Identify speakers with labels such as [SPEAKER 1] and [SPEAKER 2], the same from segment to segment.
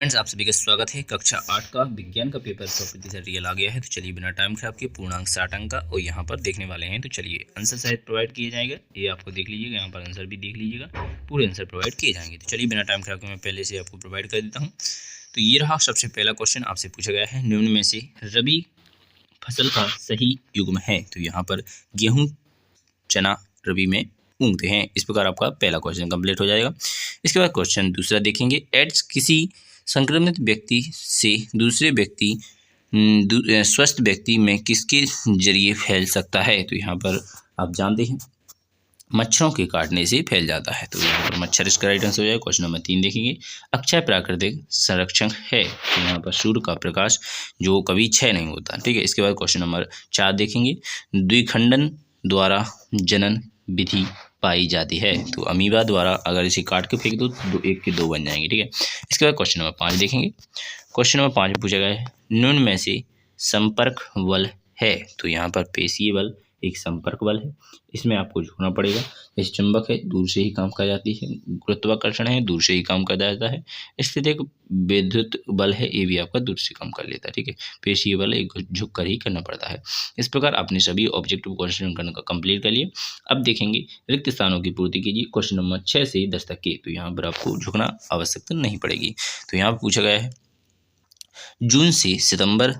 [SPEAKER 1] Friends, आप सभी का स्वागत है। कक्षा 8 का विज्ञान का पेपर 100% रियल आ गया है। तो चलिए बिना टाइम खराब किए पूर्णांक 60 अंक का और यहाँ पर देखने वाले हैं। तो चलिए आंसर शायद प्रोवाइड किया जाएगा, ये आपको देख लीजिएगा, यहाँ पर आंसर भी देख लीजिएगा, पूरे आंसर प्रोवाइड किए जाएंगे। तो चलिए बिना टाइम खराब किए मैं पहले से आपको प्रोवाइड कर देता हूँ। तो ये रहा सबसे पहला क्वेश्चन, आपसे पूछा गया है निम्न में से रबी फसल का सही युग्म है। तो यहाँ पर गेहूँ चना रबी में उगते हैं। इस प्रकार आपका पहला क्वेश्चन कंप्लीट हो जाएगा। इसके बाद क्वेश्चन दूसरा देखेंगे, एड्स किसी संक्रमित व्यक्ति से दूसरे व्यक्ति स्वस्थ व्यक्ति में किसके जरिए फैल सकता है। तो यहाँ पर आप जानते हैं मच्छरों के काटने से फैल जाता है। तो यहाँ पर मच्छर इसका राइट आंसर हो जाएगा। क्वेश्चन नंबर 3 देखेंगे, अक्षय प्राकृतिक संरक्षक है। तो यहाँ पर सूर्य का प्रकाश जो कभी क्षय नहीं होता। ठीक है। इसके बाद क्वेश्चन नंबर 4 देखेंगे, द्विखंडन द्वारा जनन विधि पाई जाती है। तो अमीबा द्वारा अगर इसे काट के फेंक दो तो 1 के 2 बन जाएंगे। ठीक है। इसके बाद क्वेश्चन नंबर 5 देखेंगे। क्वेश्चन नंबर 5 में पूछा गया है निम्न में से संपर्क बल है। तो यहाँ पर पेशीय बल एक संपर्क बल है, इसमें आपको झुकना पड़ेगा। जैसे चुंबक है दूर से ही काम कर जाती है, गुरुत्वाकर्षण है दूर से ही काम कर जाता है, स्थितिक विद्युत बल है ये भी आपका दूर से काम कर लेता है। ठीक है। पेशीय बल एक झुक कर ही करना पड़ता है। इस प्रकार आपने सभी ऑब्जेक्टिव क्वेश्चन करने का कंप्लीट कर लिया। अब देखेंगे रिक्त स्थानों की पूर्ति कीजिए। क्वेश्चन नंबर 6 से 10 तक के। तो यहाँ पर आपको झुकना आवश्यकता नहीं पड़ेगी। तो यहाँ पर पूछा गया है जून से सितंबर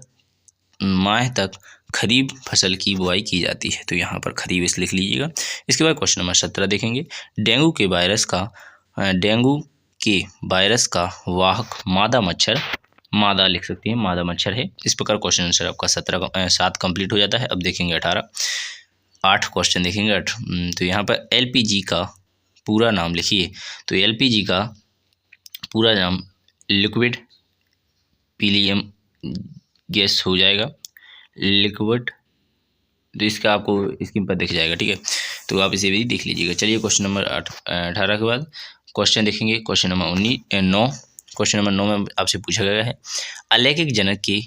[SPEAKER 1] माह तक खरीफ फसल की बुआई की जाती है। तो यहाँ पर खरीफ इस लिख लीजिएगा। इसके बाद क्वेश्चन नंबर 17 देखेंगे, डेंगू के वायरस का वाहक मादा मच्छर, मादा लिख सकते हैं, मादा मच्छर है। इस प्रकार क्वेश्चन आंसर आपका 7 कंप्लीट हो जाता है। अब देखेंगे 8 क्वेश्चन देखेंगे 8। तो यहाँ पर एलपीजी का पूरा नाम लिखिए। तो एलपीजी का पूरा नाम लिक्विड पीलियम गैस हो जाएगा, लिक्विड। तो इसका आपको स्क्रीन पर दिख जाएगा। ठीक है। तो आप इसे भी देख लीजिएगा। चलिए क्वेश्चन नंबर 18 के बाद क्वेश्चन देखेंगे। Question number 9। क्वेश्चन नंबर 9 में आपसे पूछा गया है अलैंगिक जनक के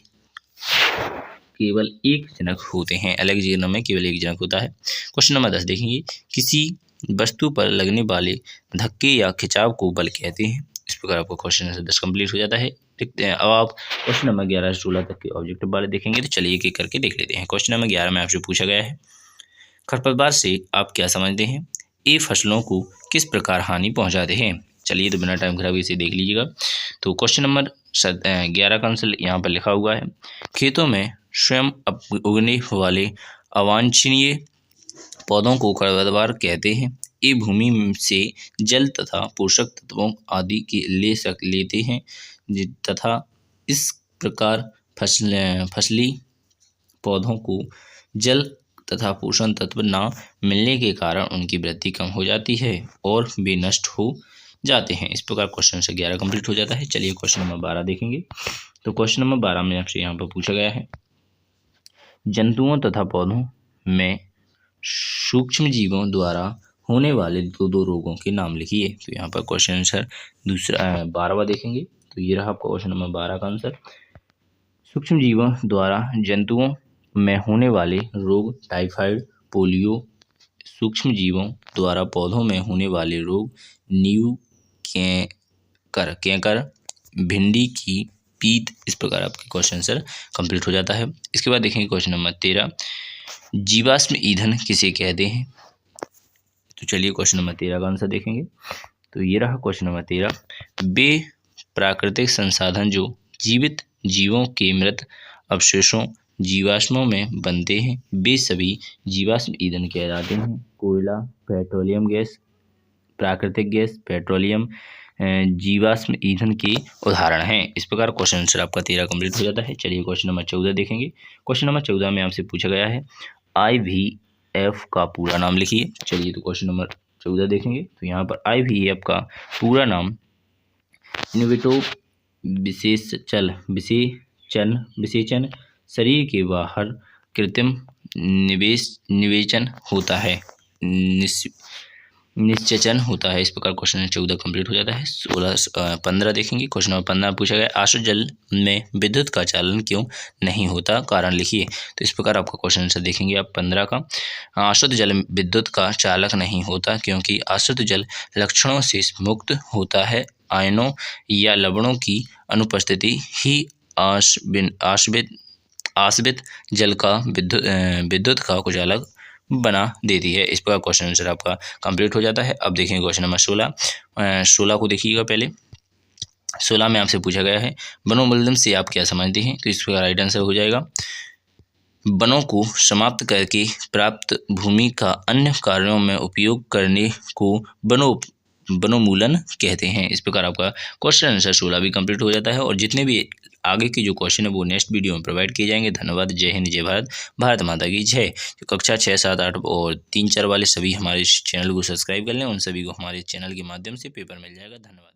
[SPEAKER 1] केवल एक जनक होते हैं। अलैंगिक जनक में केवल एक जनक होता है। क्वेश्चन नंबर 10 देखेंगे, किसी वस्तु पर लगने वाले धक्के या खिंचाव को बल कहते हैं। इस प्रकार आपको क्वेश्चन नंबर 10 कंप्लीट हो जाता है। देखते हैं अब आप क्वेश्चन नंबर 11 से 16 तक के ऑब्जेक्टिव वाले देखेंगे। तो चलिए एक एक करके देख लेते हैं। क्वेश्चन नंबर 11 में आपसे पूछा गया है खरपतवार से आप क्या समझते हैं, ये फसलों को किस प्रकार हानि पहुंचाते हैं। चलिए तो बिना टाइम खराब इसे देख लीजिएगा। तो क्वेश्चन नंबर 11 का आंसर यहाँ पर लिखा हुआ है, खेतों में स्वयं उगने वाले अवांछनीय पौधों को खरपतवार कहते हैं। ये भूमि से जल तथा पोषक तत्वों आदि के लेते हैं तथा इस प्रकार फसली पौधों को जल तथा पोषण तत्व ना मिलने के कारण उनकी वृद्धि कम हो जाती है और वे नष्ट हो जाते हैं। इस प्रकार क्वेश्चन से 11 कंप्लीट हो जाता है। चलिए क्वेश्चन नंबर 12 देखेंगे। तो क्वेश्चन नंबर 12 में आपसे यहाँ पर पूछा गया है जंतुओं तथा पौधों में सूक्ष्म जीवों द्वारा होने वाले दो रोगों के नाम लिखिए। तो यहाँ पर क्वेश्चन आंसर 12वां देखेंगे। तो ये रहा आपका क्वेश्चन नंबर 12 का आंसर। सूक्ष्म जीवों द्वारा जंतुओं में होने वाले रोग टाइफाइड, पोलियो। सूक्ष्म जीवों द्वारा पौधों में होने वाले रोग नींबू कैंकर, भिंडी की पीत। इस प्रकार आपके क्वेश्चन आंसर कंप्लीट हो जाता है। इसके बाद देखेंगे क्वेश्चन नंबर 13, जीवाश्म ईंधन किसे कहते हैं। तो चलिए क्वेश्चन नंबर 13 का आंसर देखेंगे। तो ये रहा क्वेश्चन नंबर 13, वे प्राकृतिक संसाधन जो जीवित जीवों के मृत अवशेषों जीवाश्मों में बनते हैं वे सभी जीवाश्म ईंधन कहलाते हैं। कोयला, पेट्रोलियम गैस, प्राकृतिक गैस, पेट्रोलियम जीवाश्म ईंधन के उदाहरण हैं। इस प्रकार क्वेश्चन आंसर आपका 13 कंप्लीट हो जाता है। चलिए क्वेश्चन नंबर 14 देखेंगे। क्वेश्चन नंबर 14 में आपसे पूछा गया है IVF का पूरा नाम लिखिए। चलिए तो क्वेश्चन नंबर 14 देखेंगे। तो यहाँ पर IVF का पूरा नाम इनविट्रो विसेचन शरीर के बाहर कृत्रिम निवेचन होता है। निश्चेचन होता है। इस प्रकार क्वेश्चन नंबर 14 कंप्लीट हो जाता है। 15 देखेंगे। क्वेश्चन नंबर 15 पूछा गया आश्रित जल में विद्युत का चालन क्यों नहीं होता, कारण लिखिए। तो इस प्रकार आपका क्वेश्चन आंसर देखेंगे आप 15 का। आश्रित जल में विद्युत का चालक नहीं होता क्योंकि आश्रित जल लक्षणों से मुक्त होता है। आयनों या लवणों की अनुपस्थिति ही आश्रित जल का विद्युत का कुचालक बना देती है। इस प्रकार क्वेश्चन आंसर आपका कंप्लीट हो जाता है। अब देखेंगे क्वेश्चन नंबर 16 को देखिएगा। पहले 16 में आपसे पूछा गया है वनोन्मूलन से आप क्या समझते हैं। तो इस प्रकार राइट आंसर हो जाएगा वनों को समाप्त करके प्राप्त भूमि का अन्य कार्यों में उपयोग करने को वनोन्मूलन कहते हैं। इस प्रकार आपका क्वेश्चन आंसर 16 भी कंप्लीट हो जाता है। और जितने भी आगे की जो क्वेश्चन है वो नेक्स्ट वीडियो में प्रोवाइड किए जाएंगे। धन्यवाद। जय हिंद, जय भारत, भारत माता की जय। कक्षा 6, 7, 8 और 3, 4 वाले सभी हमारे चैनल को सब्सक्राइब कर लें। उन सभी को हमारे चैनल के माध्यम से पेपर मिल जाएगा। धन्यवाद।